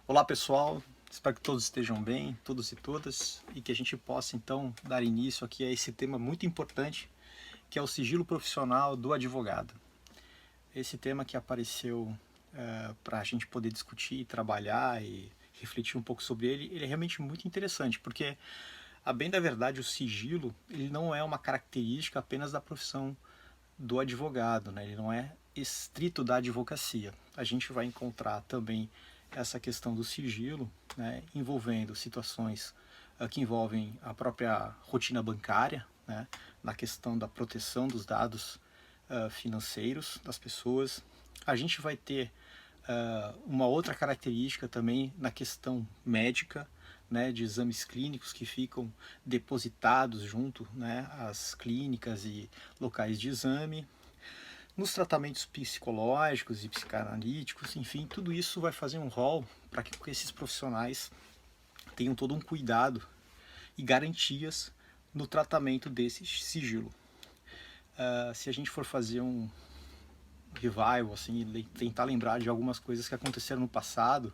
Olá pessoal, espero que todos estejam bem, todos e todas, e que a gente possa então dar início aqui a esse tema muito importante, que é o sigilo profissional do advogado. Esse tema que apareceu para a gente poder discutir, trabalhar e refletir um pouco sobre ele, ele é realmente muito interessante, porque, a bem da verdade, o sigilo ele não é uma característica apenas da profissão do advogado, né? Ele não é estrito da advocacia. A gente vai encontrar também essa questão do sigilo, né, envolvendo situações que envolvem a própria rotina bancária, né, na questão da proteção dos dados financeiros das pessoas. A gente vai ter uma outra característica também na questão médica, né, de exames clínicos que ficam depositados junto, né, às clínicas e locais de exame, nos tratamentos psicológicos e psicanalíticos, enfim, tudo isso vai fazer um rol para que esses profissionais tenham todo um cuidado e garantias no tratamento desse sigilo. Se a gente for fazer um revival, assim, tentar lembrar de algumas coisas que aconteceram no passado,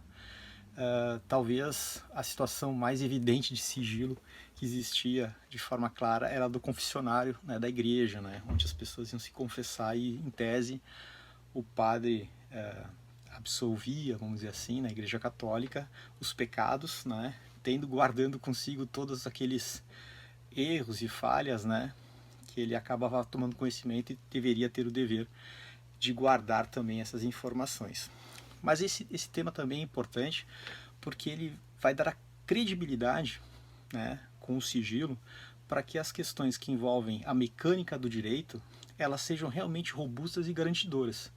talvez a situação mais evidente de sigilo que existia de forma clara era do confessionário, né, da igreja, né, onde as pessoas iam se confessar e, em tese, o padre absolvia, vamos dizer assim, na igreja católica, os pecados, né, guardando consigo todos aqueles erros e falhas, né, que ele acabava tomando conhecimento e deveria ter o dever de guardar também essas informações. Mas esse tema também é importante porque ele vai dar a credibilidade, né, com o sigilo, para que as questões que envolvem a mecânica do direito elas sejam realmente robustas e garantidoras.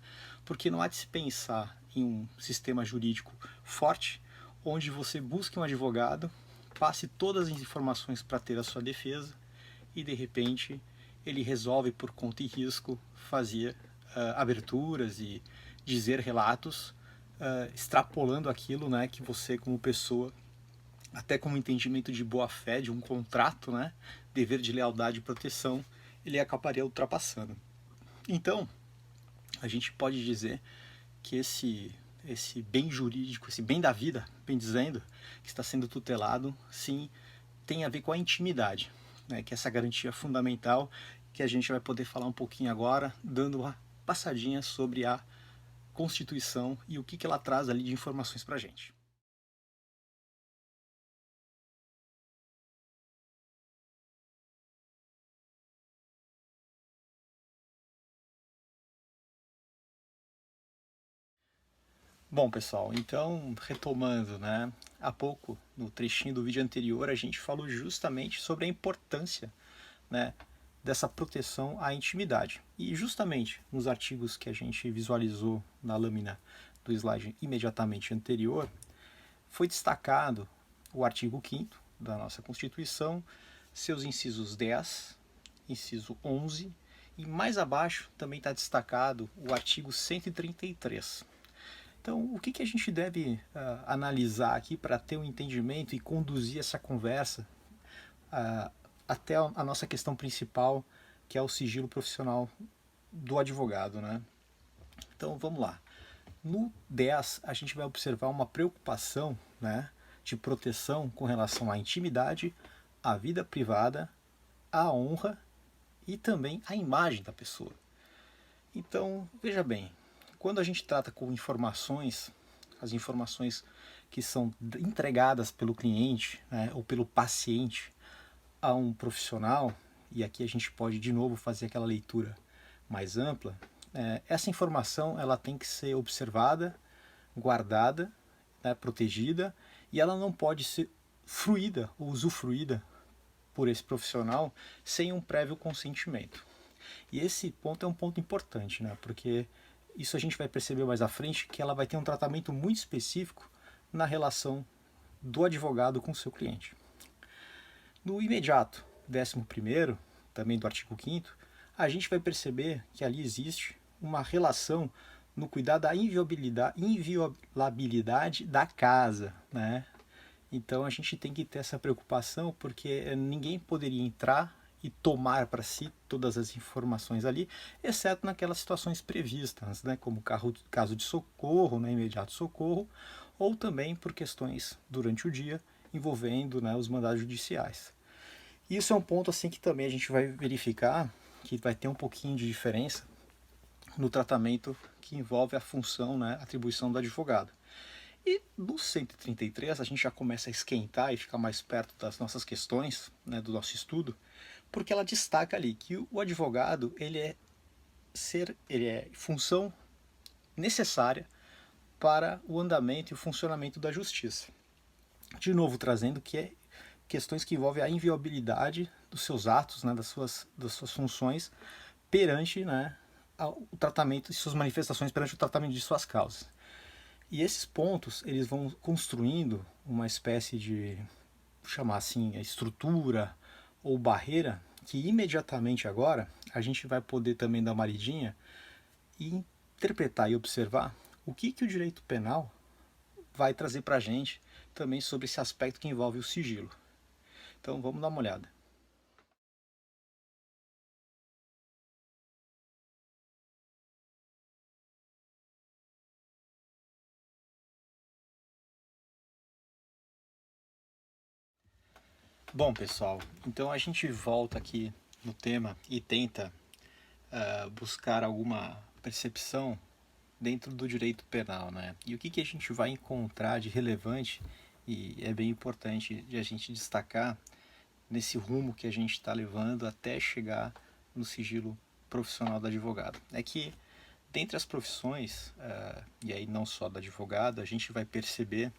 Porque não há de se pensar em um sistema jurídico forte, onde você busque um advogado, passe todas as informações para ter a sua defesa e de repente ele resolve por conta e risco fazer aberturas e dizer relatos extrapolando aquilo, né, que você como pessoa, até como entendimento de boa fé de um contrato, né, dever de lealdade e proteção, ele acabaria ultrapassando. Então, a gente pode dizer que esse bem jurídico, esse bem da vida, bem dizendo, que está sendo tutelado, sim, tem a ver com a intimidade, né, que é essa garantia fundamental que a gente vai poder falar um pouquinho agora, dando uma passadinha sobre a Constituição e o que ela traz ali de informações para a gente. Bom, pessoal, então, retomando, né? Há pouco, no trechinho do vídeo anterior, a gente falou justamente sobre a importância, né, dessa proteção à intimidade. E justamente nos artigos que a gente visualizou na lâmina do slide imediatamente anterior, foi destacado o artigo 5º da nossa Constituição, seus incisos 10, inciso 11, e mais abaixo também está destacado o artigo 133. Então, o que a gente deve analisar aqui para ter um entendimento e conduzir essa conversa até a nossa questão principal, que é o sigilo profissional do advogado, né? Então, vamos lá. No 10, a gente vai observar uma preocupação, né, de proteção com relação à intimidade, à vida privada, à honra e também à imagem da pessoa. Então, veja bem, quando a gente trata com informações, as informações que são entregadas pelo cliente, né, ou pelo paciente a um profissional, e aqui a gente pode de novo fazer aquela leitura mais ampla, essa informação ela tem que ser observada, guardada, né, protegida, e ela não pode ser fruída ou usufruída por esse profissional sem um prévio consentimento. E esse ponto é um ponto importante, né? Porque isso a gente vai perceber mais à frente que ela vai ter um tratamento muito específico na relação do advogado com o seu cliente. No imediato, 11º, também do artigo 5º, a gente vai perceber que ali existe uma relação no cuidado da inviolabilidade da casa, né? Então a gente tem que ter essa preocupação porque ninguém poderia entrar e tomar para si todas as informações ali, exceto naquelas situações previstas, né, como caso de socorro, né, imediato socorro, ou também por questões durante o dia envolvendo, né, os mandados judiciais. Isso é um ponto assim que também a gente vai verificar que vai ter um pouquinho de diferença no tratamento que envolve a função, né, atribuição do advogado. E no 133 a gente já começa a esquentar e ficar mais perto das nossas questões, né, do nosso estudo, porque ela destaca ali que o advogado ele é função necessária para o andamento e o funcionamento da justiça. De novo trazendo que é questões que envolvem a inviolabilidade dos seus atos, né, das suas funções perante, né, o tratamento e suas manifestações perante o tratamento de suas causas. E esses pontos eles vão construindo uma espécie de, chamar assim, estrutura ou barreira que imediatamente agora a gente vai poder também dar uma lidinha e interpretar e observar o que o direito penal vai trazer para a gente também sobre esse aspecto que envolve o sigilo. Então vamos dar uma olhada. Bom, pessoal, então a gente volta aqui no tema e tenta buscar alguma percepção dentro do direito penal, né? E o que a gente vai encontrar de relevante e é bem importante de a gente destacar nesse rumo que a gente está levando até chegar no sigilo profissional do advogado. É que dentre as profissões, e aí não só do advogado, a gente vai perceber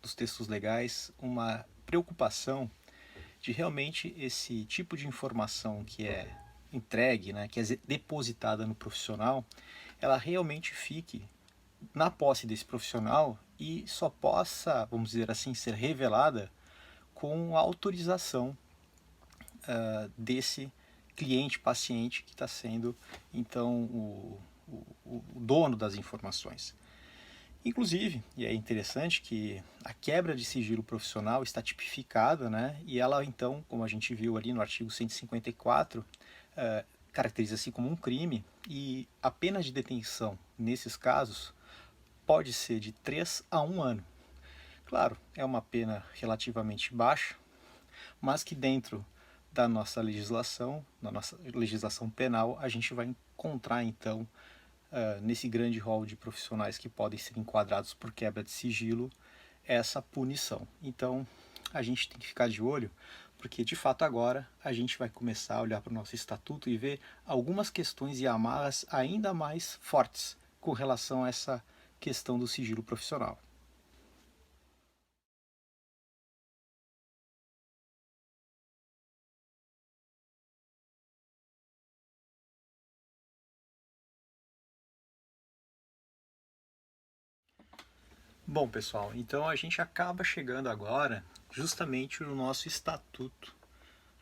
nos textos legais uma preocupação de realmente esse tipo de informação que é entregue, né, que é depositada no profissional, ela realmente fique na posse desse profissional e só possa, vamos dizer assim, ser revelada com a autorização desse cliente, paciente que está sendo, então, o dono das informações. Inclusive, e é interessante que a quebra de sigilo profissional está tipificada, né? E ela então, como a gente viu ali no artigo 154, caracteriza-se como um crime e a pena de detenção nesses casos pode ser de 3 a 1 ano. Claro, é uma pena relativamente baixa, mas que dentro da nossa legislação penal, a gente vai encontrar então nesse grande rol de profissionais que podem ser enquadrados por quebra de sigilo, essa punição. Então, a gente tem que ficar de olho, porque de fato agora a gente vai começar a olhar para o nosso estatuto e ver algumas questões e amarras ainda mais fortes com relação a essa questão do sigilo profissional. Bom, pessoal, então a gente acaba chegando agora justamente no nosso estatuto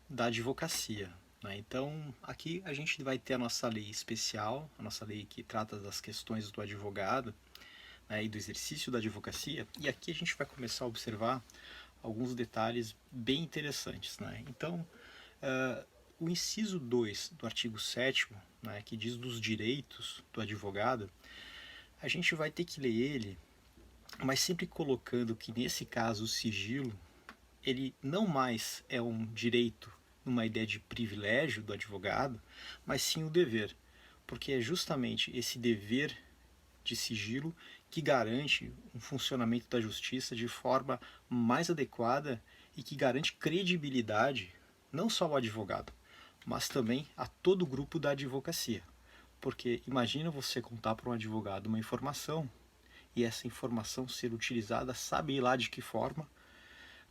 da advocacia, né? Então, aqui a gente vai ter a nossa lei especial, a nossa lei que trata das questões do advogado, né, e do exercício da advocacia, e aqui a gente vai começar a observar alguns detalhes bem interessantes, né? Então, o inciso 2 do artigo 7º, né, que diz dos direitos do advogado, a gente vai ter que ler ele, mas sempre colocando que nesse caso o sigilo ele não mais é um direito numa ideia de privilégio do advogado, mas sim o dever, porque é justamente esse dever de sigilo que garante um funcionamento da justiça de forma mais adequada e que garante credibilidade não só ao advogado, mas também a todo o grupo da advocacia. Porque imagina você contar para um advogado uma informação e essa informação ser utilizada, sabe lá de que forma,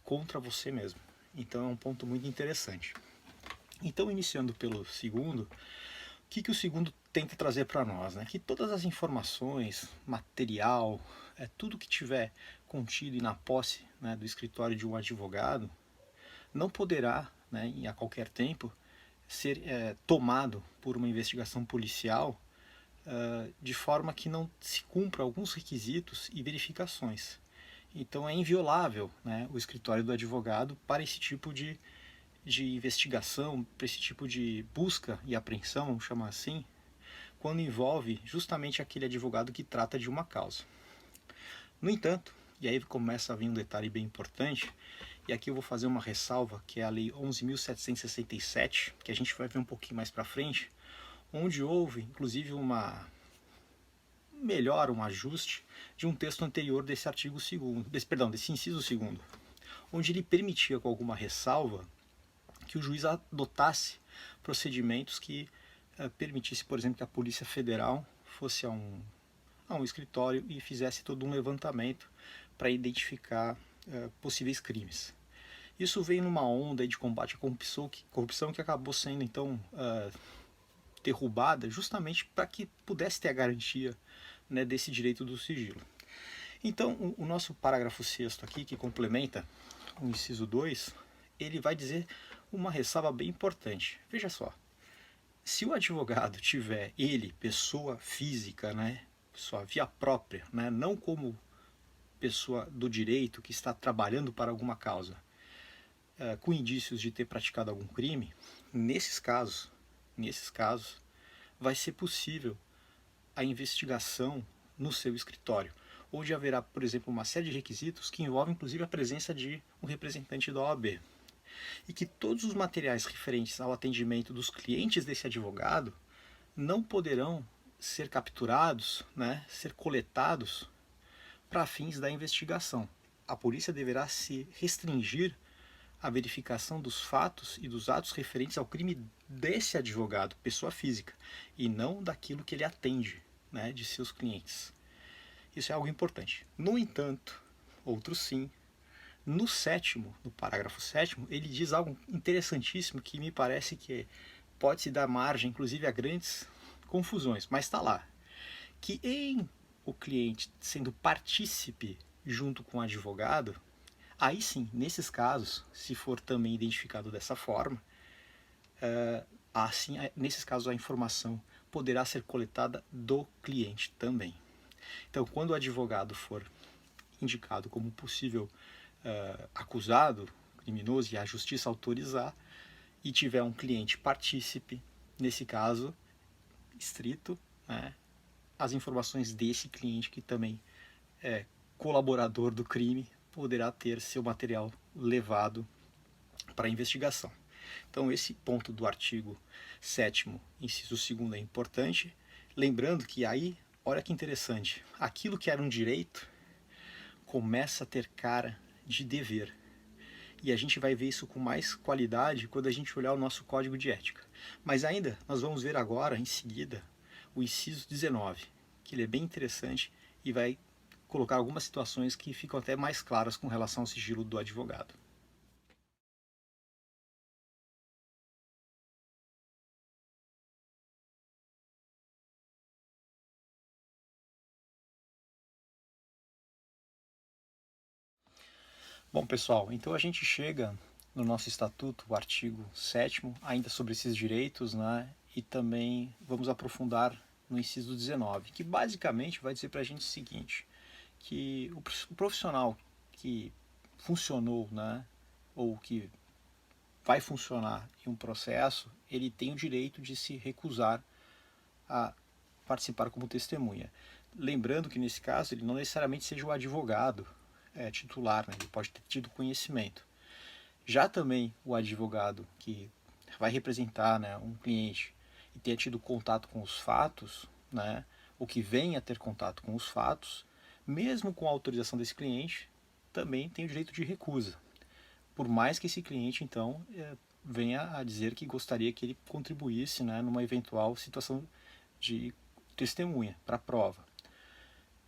contra você mesmo. Então é um ponto muito interessante. Então, iniciando pelo segundo, o que o segundo tenta trazer para nós? Né? Que todas as informações, material, tudo que tiver contido e na posse, né, do escritório de um advogado, não poderá, né, a qualquer tempo, ser tomado por uma investigação policial de forma que não se cumpra alguns requisitos e verificações. Então é inviolável, né, o escritório do advogado para esse tipo de investigação, para esse tipo de busca e apreensão, vamos chamar assim, quando envolve justamente aquele advogado que trata de uma causa. No entanto, E aí começa a vir um detalhe bem importante, e aqui eu vou fazer uma ressalva, que é a Lei 11.767, que a gente vai ver um pouquinho mais para frente, onde houve, inclusive, um ajuste de um texto anterior desse artigo 2º, desse inciso 2º, onde ele permitia, com alguma ressalva, que o juiz adotasse procedimentos que permitisse, por exemplo, que a Polícia Federal fosse a um escritório e fizesse todo um levantamento para identificar possíveis crimes. Isso veio numa onda de combate à corrupção que acabou sendo, então, derrubada justamente para que pudesse ter a garantia, né, desse direito do sigilo. Então, o nosso parágrafo 6º aqui, que complementa o inciso 2, ele vai dizer uma ressalva bem importante. Veja só, se o advogado tiver, ele, pessoa física, né, sua via própria, né, não como pessoa do direito que está trabalhando para alguma causa, com indícios de ter praticado algum crime, nesses casos, vai ser possível a investigação no seu escritório, onde haverá, por exemplo, uma série de requisitos que envolvem inclusive a presença de um representante da OAB. E que todos os materiais referentes ao atendimento dos clientes desse advogado não poderão ser capturados, né, ser coletados para fins da investigação. A polícia deverá se restringir à verificação dos fatos e dos atos referentes ao crime desse advogado, pessoa física, e não daquilo que ele atende, né, de seus clientes. Isso é algo importante. No entanto, outros sim, no parágrafo 7º, ele diz algo interessantíssimo que me parece que pode se dar margem, inclusive, a grandes confusões, mas está lá, que o cliente sendo partícipe junto com o advogado, aí sim, nesses casos, se for também identificado dessa forma, nesses casos a informação poderá ser coletada do cliente também. Então, quando o advogado for indicado como possível acusado, criminoso, e a justiça autorizar, e tiver um cliente partícipe, nesse caso estrito, né, as informações desse cliente, que também é colaborador do crime, poderá ter seu material levado para a investigação. Então, esse ponto do artigo 7º, inciso 2º, é importante, lembrando que aí, olha que interessante, aquilo que era um direito começa a ter cara de dever. E a gente vai ver isso com mais qualidade quando a gente olhar o nosso código de ética. Mas ainda, nós vamos ver agora, em seguida, o inciso 19, que ele é bem interessante e vai colocar algumas situações que ficam até mais claras com relação ao sigilo do advogado. Bom, pessoal, então a gente chega no nosso estatuto, o artigo 7º, ainda sobre esses direitos, né? E também vamos aprofundar no inciso 19, que basicamente vai dizer para a gente o seguinte, que o profissional que funcionou, né, ou que vai funcionar em um processo, ele tem o direito de se recusar a participar como testemunha. Lembrando que nesse caso ele não necessariamente seja o advogado titular, né? Ele pode ter tido conhecimento. Já também o advogado que vai representar, né, um cliente e tenha tido contato com os fatos, né, ou que venha a ter contato com os fatos, mesmo com a autorização desse cliente, também tem o direito de recusa. Por mais que esse cliente, então, venha a dizer que gostaria que ele contribuísse, né, numa eventual situação de testemunha para a prova.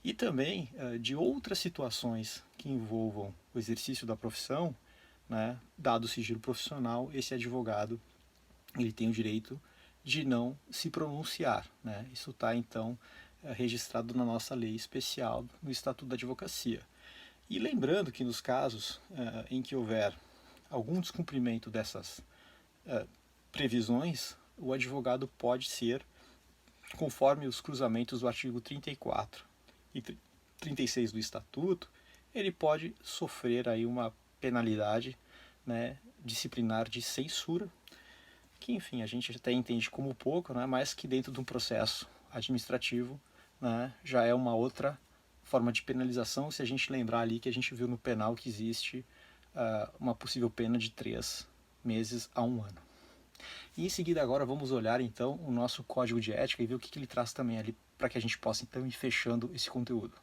E também de outras situações que envolvam o exercício da profissão, né, dado o sigilo profissional, esse advogado ele tem o direito de não se pronunciar, né? Isso está, então, registrado na nossa lei especial, no Estatuto da Advocacia. E lembrando que nos casos em que houver algum descumprimento dessas previsões, o advogado pode ser, conforme os cruzamentos do artigo 34 e 36 do Estatuto, ele pode sofrer aí uma penalidade, né, disciplinar de censura, que, enfim, a gente até entende como pouco, né, mas que dentro de um processo administrativo, né, já é uma outra forma de penalização, se a gente lembrar ali que a gente viu no penal que existe uma possível pena de 3 meses a 1 ano. E em seguida agora vamos olhar então o nosso código de ética e ver o que ele traz também ali para que a gente possa então ir fechando esse conteúdo.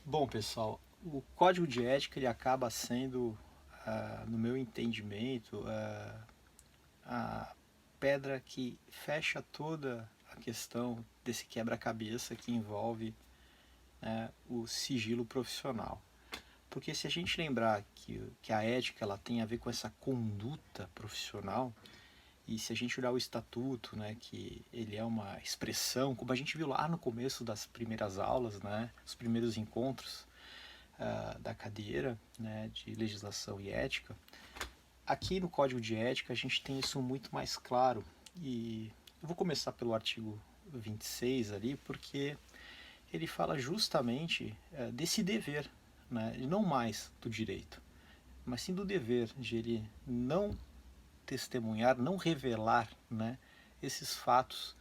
Bom, pessoal, o código de ética ele acaba sendo, no meu entendimento, a pedra que fecha toda a questão desse quebra-cabeça que envolve, né, o sigilo profissional. Porque se a gente lembrar que a ética ela tem a ver com essa conduta profissional, e se a gente olhar o estatuto, né, que ele é uma expressão, como a gente viu lá no começo das primeiras aulas, né, os primeiros encontros da cadeira, né, de legislação e ética, aqui no Código de Ética a gente tem isso muito mais claro. E eu vou começar pelo artigo 26 ali, porque ele fala justamente desse dever, né, e não mais do direito, mas sim do dever de ele não testemunhar, não revelar, né, esses fatos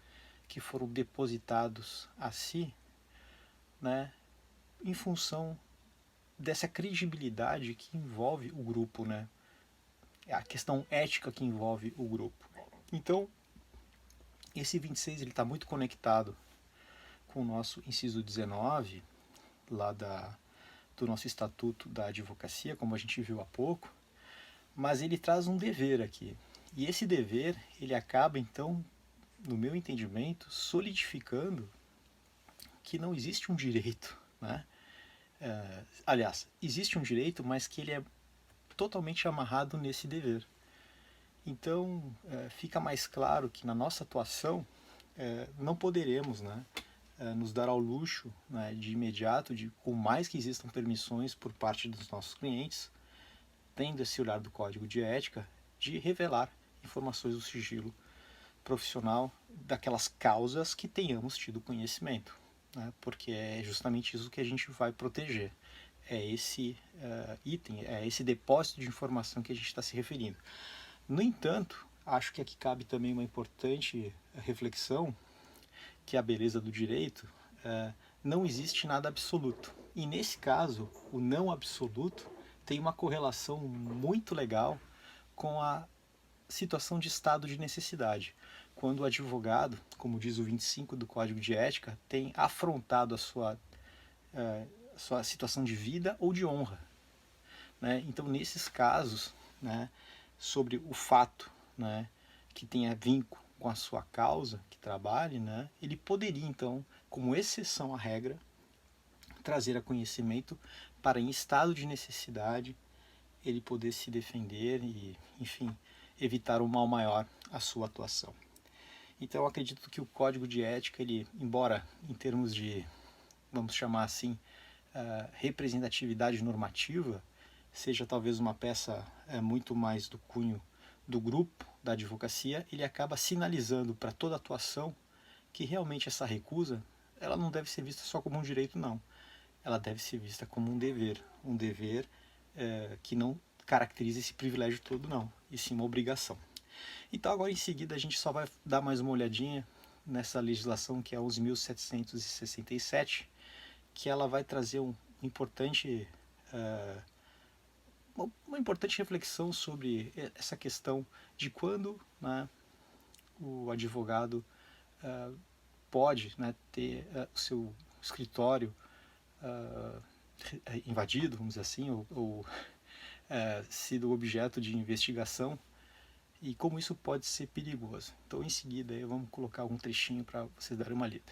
que foram depositados a si, né, em função dessa credibilidade que envolve o grupo, né, a questão ética que envolve o grupo. Então, esse 26 ele está muito conectado com o nosso inciso 19, lá do nosso Estatuto da Advocacia, como a gente viu há pouco, mas ele traz um dever aqui. E esse dever, ele acaba, então, no meu entendimento, solidificando que não existe um direito, né? Aliás, existe um direito, mas que ele é totalmente amarrado nesse dever. Então, fica mais claro que na nossa atuação não poderemos, né, nos dar ao luxo, né, de imediato, por mais que existam permissões por parte dos nossos clientes, tendo esse olhar do código de ética, de revelar informações do sigilo profissional daquelas causas que tenhamos tido conhecimento, né, porque é justamente isso que a gente vai proteger. É esse item, é esse depósito de informação que a gente está se referindo. No entanto, acho que aqui cabe também uma importante reflexão, que é a beleza do direito. Não existe nada absoluto. E nesse caso, o não absoluto tem uma correlação muito legal com a situação de estado de necessidade. Quando o advogado, como diz o 25 do Código de Ética, tem afrontado a sua situação de vida ou de honra, né? Então, nesses casos, né, sobre o fato, né, que tenha vínculo com a sua causa, que trabalhe, né, ele poderia, então, como exceção à regra, trazer a conhecimento para, em estado de necessidade, ele poder se defender e, enfim, evitar o mal maior à sua atuação. Então, eu acredito que o Código de Ética, ele, embora em termos de, vamos chamar assim, representatividade normativa, seja talvez uma peça muito mais do cunho do grupo da advocacia, ele acaba sinalizando para toda atuação que realmente essa recusa ela não deve ser vista só como um direito, não. Ela deve ser vista como um dever que não caracteriza esse privilégio todo, não, e sim uma obrigação. Então agora em seguida a gente só vai dar mais uma olhadinha nessa legislação que é a 11.767, que ela vai trazer importante uma importante reflexão sobre essa questão de quando, né, o advogado pode, né, ter o seu escritório invadido, vamos dizer assim, ou sido objeto de investigação e como isso pode ser perigoso. Então, em seguida, vamos colocar um trechinho para vocês darem uma lida.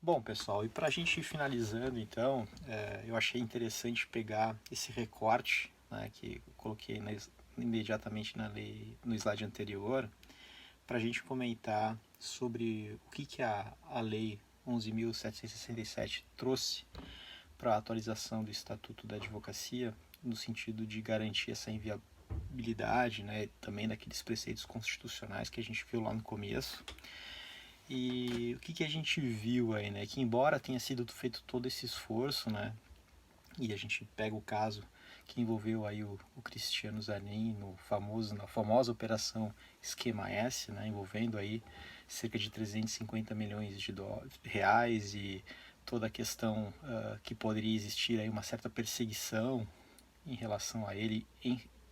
Bom, pessoal, e para a gente ir finalizando, então, eu achei interessante pegar esse recorte, né, que eu coloquei imediatamente no slide anterior, para a gente comentar sobre o que a Lei 11.767 trouxe para a atualização do Estatuto da Advocacia, no sentido de garantir essa inviolabilidade, né, também daqueles preceitos constitucionais que a gente viu lá no começo. E o que a gente viu aí, né, que embora tenha sido feito todo esse esforço, né, e a gente pega o caso que envolveu aí o Cristiano Zanin na famosa operação Esquema S, né, envolvendo aí cerca de 350 milhões de reais e toda a questão que poderia existir aí uma certa perseguição em relação a ele,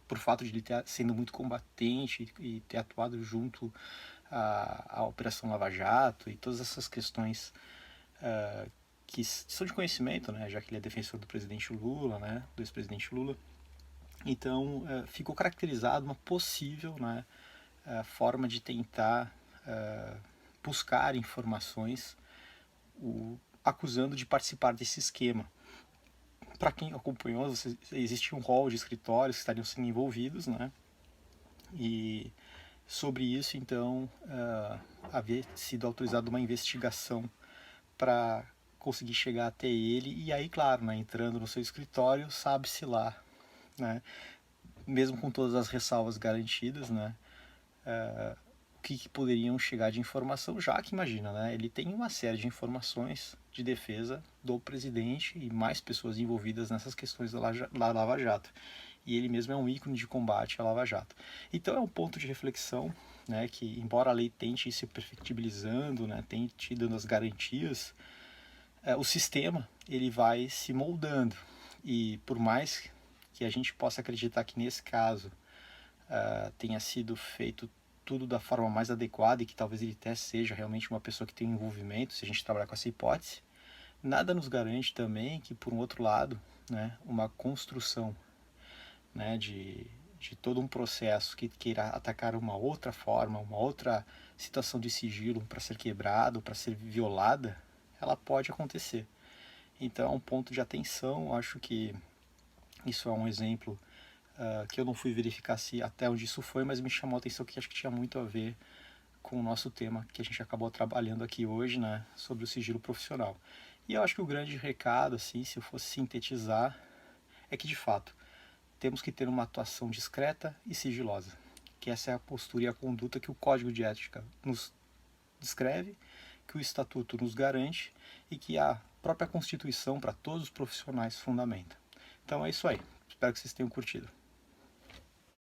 por fato de ele ter sendo muito combatente e ter atuado junto à Operação Lava Jato e todas essas questões que são de conhecimento, né, já que ele é defensor do presidente Lula, né, do ex-presidente Lula. Então, ficou caracterizado uma possível, né, forma de tentar buscar informações, acusando de participar desse esquema. Para quem acompanhou, existe um rol de escritórios que estariam sendo envolvidos, né? E sobre isso, então, havia sido autorizada uma investigação para conseguir chegar até ele. E aí, claro, né, entrando no seu escritório, sabe-se lá, né, mesmo com todas as ressalvas garantidas, né, o que poderiam chegar de informação, já que, imagina, né, ele tem uma série de informações de defesa do presidente e mais pessoas envolvidas nessas questões da Lava Jato. E ele mesmo é um ícone de combate à Lava Jato. Então é um ponto de reflexão, né, que embora a lei tente ir se perfectibilizando, né, tente dando as garantias, o sistema ele vai se moldando. E por mais que a gente possa acreditar que nesse caso tenha sido feito tudo da forma mais adequada e que talvez ele até seja realmente uma pessoa que tem envolvimento, se a gente trabalhar com essa hipótese, nada nos garante também que, por um outro lado, né, uma construção, né, de todo um processo que queira atacar uma outra forma, uma outra situação de sigilo para ser quebrado, para ser violada, ela pode acontecer. Então é um ponto de atenção. Acho que isso é um exemplo que eu não fui verificar se até onde isso foi, mas me chamou a atenção que acho que tinha muito a ver com o nosso tema que a gente acabou trabalhando aqui hoje, né, sobre o sigilo profissional. E eu acho que o grande recado, assim, se eu fosse sintetizar, é que de fato temos que ter uma atuação discreta e sigilosa, que essa é a postura e a conduta que o Código de Ética nos descreve, que o Estatuto nos garante e que a própria Constituição para todos os profissionais fundamenta. Então é isso aí. Espero que vocês tenham curtido.